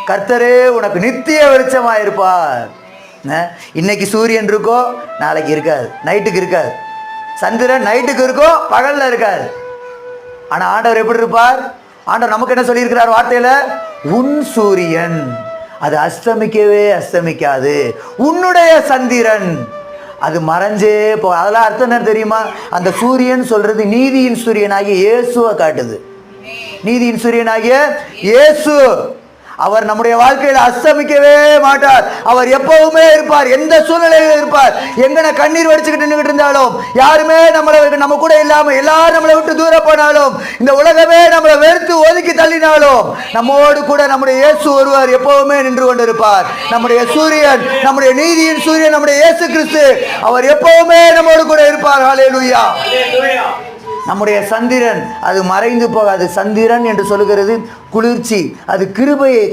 கர்த்தரே உனக்கு நித்திய வெளிச்சமாயிருப்பார். இன்னைக்கு சூரியன் இருக்கோ, நாளைக்கு இருக்காது, நைட்டுக்கு இருக்காது. சந்திரன் நைட்டுக்கு இருக்கோ, பகல்ல இருக்காது. ஆனால் ஆண்டவர் எப்படி இருப்பார்? ஆண்டவர் நமக்கு என்ன சொல்லியிருக்கிறார் வார்த்தையில? உன் சூரியன் அது அஸ்தமிக்கவே அஸ்தமிக்காது, உன்னுடைய சந்திரன் அது மறைஞ்சே போ. அதெல்லாம் அர்த்தம் என்ன தெரியுமா? அந்த சூரியன் சொல்றது நீதியின் சூரியனாகிய இயேசுவை காட்டுது. நீதியின் சூரியனாகிய இயேசு அவர் நம்முடைய வாழ்க்கையில் அஸ்தமிக்கவே மாட்டார். அவர் எப்பவுமே இருப்பார், எந்த சூழ்நிலையிலும் இருப்பார். எங்கன கண்ணீர் வடிச்சுக்கிட்டு நின்றுட்டு இருந்தாலும், யாருமே நம்ம கூட இல்லாம எல்லாரும் நம்மளை விட்டு தூர போனாலும், இந்த உலகமே நம்மளை வெறுத்து ஒதுக்கி தள்ளினாலும், நம்மோடு கூட நம்முடைய இயேசு ஒருவர் எப்பவுமே நின்று கொண்டிருப்பார். நம்முடைய சூரியன், நம்முடைய நீதியின் சூரியன், நம்முடைய இயேசு கிறிஸ்து, அவர் எப்பவுமே நம்மோடு கூட இருப்பார். ஹல்லேலூயா. நம்முடைய சந்திரன் அது மறைந்து போகாது. சந்திரன் என்று சொல்லுகிறது குளிர்ச்சி, அது கிருபையை